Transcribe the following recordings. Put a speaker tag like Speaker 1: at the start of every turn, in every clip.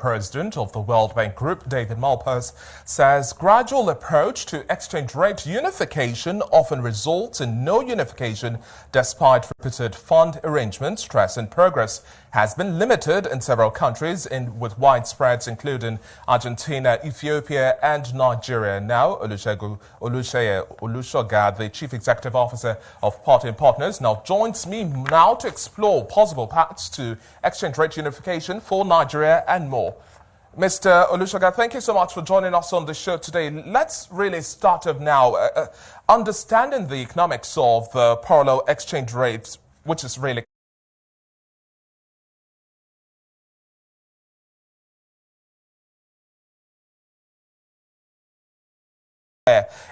Speaker 1: President of the World Bank Group, David Malpass, says gradual approach to exchange rate unification often results in no unification despite repeated fund arrangements. Stressing progress has been limited in several countries with widespreads including Argentina, Ethiopia and Nigeria. Now, Oluseye Olusoga, the Chief Executive Officer of Parthian Partners, now joins me now to explore possible paths to exchange rate unification for Nigeria and more. Mr. Olusoga, thank you so much for joining us on the show today. Let's really start off now understanding the economics of parallel exchange rates, which is really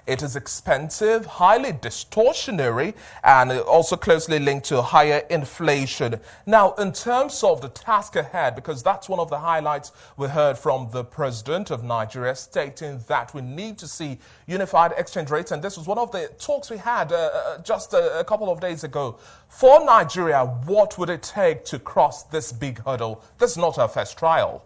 Speaker 1: it is expensive, highly distortionary, and also closely linked to higher inflation. Now, in terms of the task ahead, because that's one of the highlights we heard from the president of Nigeria, stating that we need to see unified exchange rates, and this was one of the talks we had just a couple of days ago. For Nigeria, what would it take to cross this big hurdle? This is not our first trial.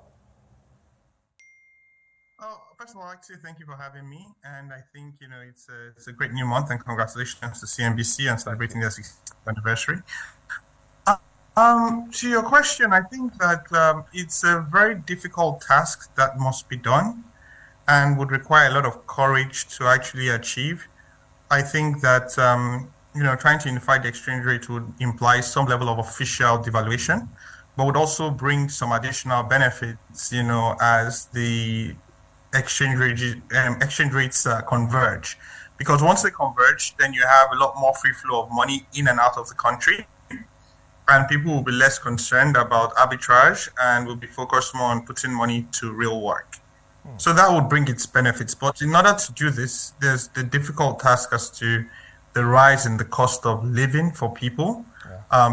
Speaker 2: First of all, actually, thank you for having me. And I think, it's a great new month, and congratulations to CNBC on celebrating their 60th anniversary. To your question, I think that it's a very difficult task that must be done and would require a lot of courage to actually achieve. I think that, trying to unify the exchange rate would imply some level of official devaluation, but would also bring some additional benefits, as the exchange rates converge, because once they converge, then you have a lot more free flow of money in and out of the country, and people will be less concerned about arbitrage and will be focused more on putting money to real work. So that would bring its benefits. But in order to do this, there's the difficult task as to the rise in the cost of living for people,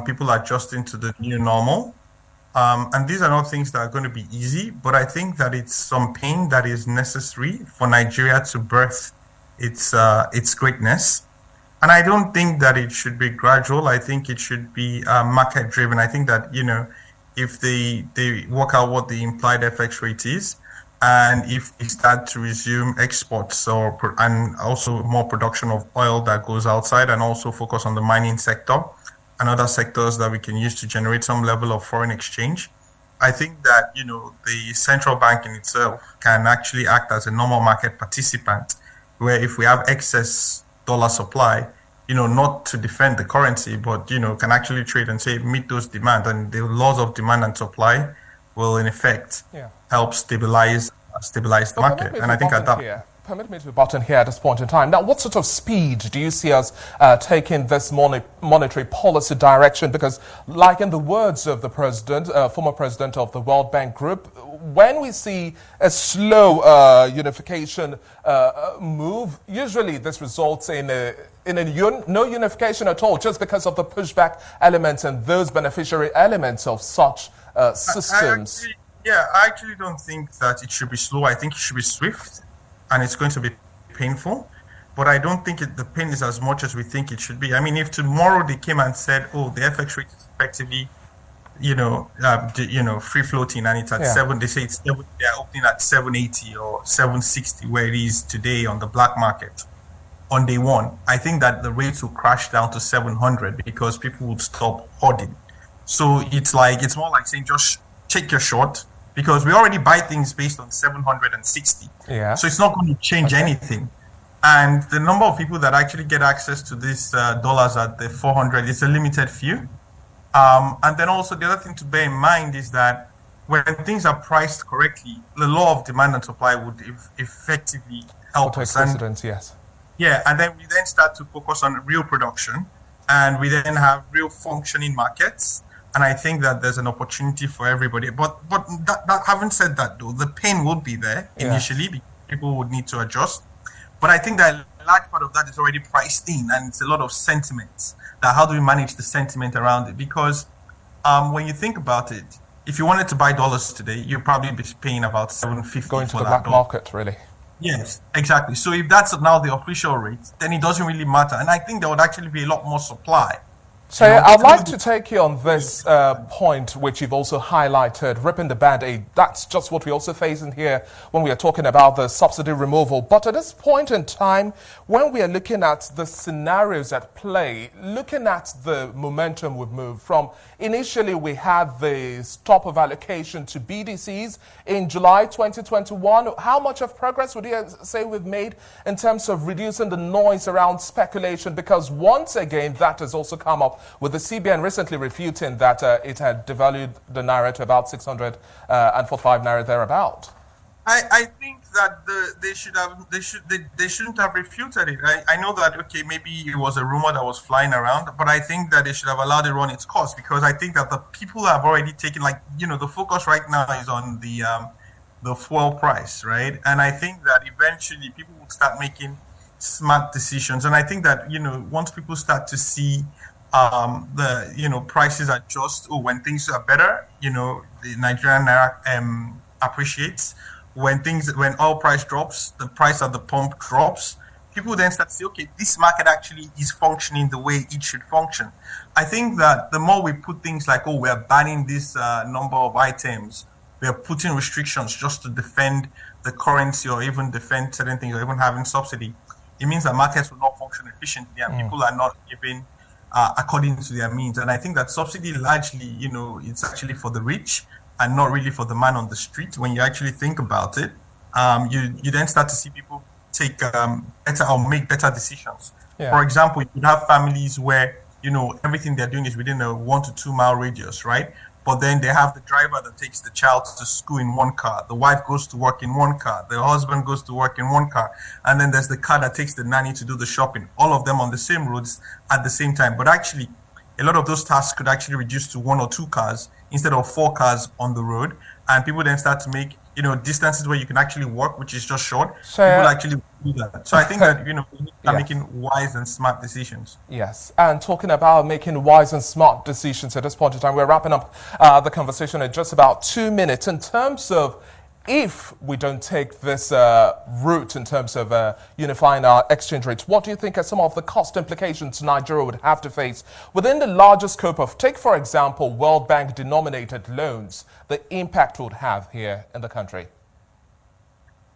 Speaker 2: people adjusting to the new normal. And these are not things that are going to be easy, but I think that it's some pain that is necessary for Nigeria to birth its greatness. And I don't think that it should be gradual. I think it should be market driven. I think that, if they work out what the implied FX rate is, and if they start to resume exports and also more production of oil that goes outside, and also focus on the mining sector and other sectors that we can use to generate some level of foreign exchange, I think that, the central bank in itself can actually act as a normal market participant, where if we have excess dollar supply, not to defend the currency, but, can actually trade and say, meet those demands. And the laws of demand and supply will, in effect, help stabilize the market. And I think at that...
Speaker 1: Permit me to button here at this point in time. Now, what sort of speed do you see us taking this monetary policy direction? Because, like in the words of the president, former president of the World Bank Group, when we see a slow unification move, usually this results in no unification at all, just because of the pushback elements and those beneficiary elements of such systems.
Speaker 2: I actually don't think that it should be slow. I think it should be swift. And it's going to be painful, but I don't think the pain is as much as we think it should be. I mean, if tomorrow they came and said, "Oh, the FX rate is effectively, free floating, and it's at 7," they say it's they're opening at 780 or 760, where it is today on the black market on day one. I think that the rates will crash down to 700 because people would stop hoarding. So it's more like saying, just take your short. Because we already buy things based on 760. So it's not going to change anything. And the number of people that actually get access to these dollars at the 400 is a limited few. And then also the other thing to bear in mind is that when things are priced correctly, the law of demand and supply would effectively help us. And then we then start to focus on real production, and we then have real functioning markets. And I think that there's an opportunity for everybody. But that having said that, though, the pain will be there initially because people would need to adjust. But I think that a large part of that is already priced in, and it's a lot of sentiments. That how do we manage the sentiment around it? Because when you think about it, if you wanted to buy dollars today, you'd probably be paying about $7.50
Speaker 1: going to the black market, really.
Speaker 2: Yes, exactly. So if that's now the official rate, then it doesn't really matter. And I think there would actually be a lot more supply
Speaker 1: So I'd like to take you on this point, which you've also highlighted, ripping the Band-Aid. That's just what we also face in here when we are talking about the subsidy removal. But at this point in time, when we are looking at the scenarios at play, looking at the momentum we've moved from, initially we had the stop of allocation to BDCs in July 2021. How much of progress would you say we've made in terms of reducing the noise around speculation? Because once again, that has also come up with the CBN recently refuting that it had devalued the naira to about 645 naira thereabout.
Speaker 2: I think that they shouldn't have refuted it. I know that, okay, maybe it was a rumor that was flying around, but I think that they should have allowed it run its course, because I think that the people have already taken, like, the focus right now is on the fuel price, right? And I think that eventually people will start making smart decisions. And I think that, once people start to see the prices adjust, when things are better, the Nigerian naira appreciates. When oil price drops, the price at the pump drops, people then start to say, okay, this market actually is functioning the way it should function. I think that the more we put things like, we're banning this number of items, we're putting restrictions just to defend the currency or even defend certain things or even having subsidy, it means that markets will not function efficiently and people are not giving according to their means. And I think that subsidy largely, it's actually for the rich and not really for the man on the street. When you actually think about it, you then start to see people take better or make better decisions. Yeah. For example, you could have families where, everything they're doing is within a 1 to 2 mile radius, right? But then they have the driver that takes the child to school in one car. The wife goes to work in one car. The husband goes to work in one car. And then there's the car that takes the nanny to do the shopping. All of them on the same roads at the same time. But actually, a lot of those tasks could actually reduce to 1 or 2 cars instead of 4 cars on the road. And people then start to make, distances where you can actually walk, which is just short. So, people actually do that. So I think that, we are making wise and smart decisions.
Speaker 1: Yes. And talking about making wise and smart decisions at this point in time, we're wrapping up the conversation in just about 2 minutes. In terms of, if we don't take this route in terms of unifying our exchange rates, what do you think are some of the cost implications Nigeria would have to face within the larger scope of, take for example, World Bank denominated loans, the impact it would have here in the country?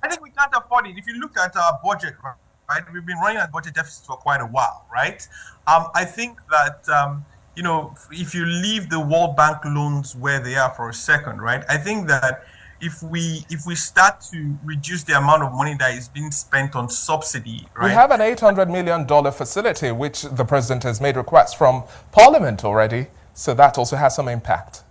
Speaker 2: I think we can't afford it. If you look at our budget, right, we've been running at budget deficits for quite a while, right? I think that, if you leave the World Bank loans where they are for a second, right, I think that if we start to reduce the amount of money that is being spent on subsidy, right?
Speaker 1: We have an $800 million facility, which the president has made requests from Parliament already, so that also has some impact.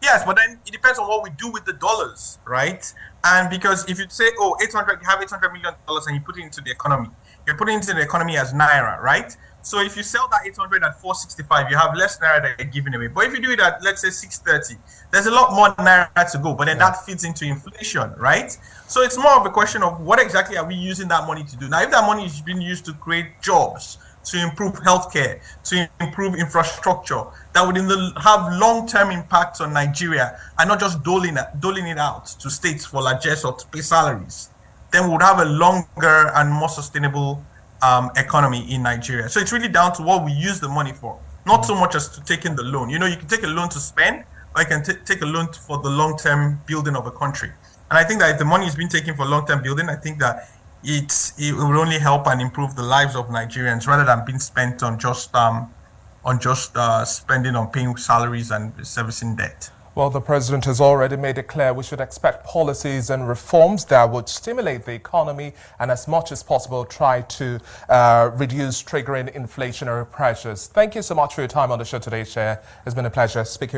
Speaker 2: Yes, but then it depends on what we do with the dollars, right? And because if you say, you have $800 million and you put it into the economy, you're putting it into the economy as naira, right? So if you sell that 800 at 465, you have less naira that you're giving away. But if you do it at, let's say, 630, there's a lot more naira to go. But then that feeds into inflation, right? So it's more of a question of what exactly are we using that money to do? Now, if that money is being used to create jobs, to improve healthcare, to improve infrastructure, that would have long-term impacts on Nigeria and not just doling it out to states for largesse or to pay salaries, then we would have a longer and more sustainable economy in Nigeria. So it's really down to what we use the money for, not so much as to taking the loan. You can take a loan to spend, or you can take a loan for the long-term building of a country. And I think that if the money is being taken for long-term building, I think that it will only help and improve the lives of Nigerians rather than being spent on just spending on paying salaries and servicing debt.
Speaker 1: Well, the president has already made it clear we should expect policies and reforms that would stimulate the economy and as much as possible try to reduce triggering inflationary pressures. Thank you so much for your time on the show today, Chair. It's been a pleasure speaking.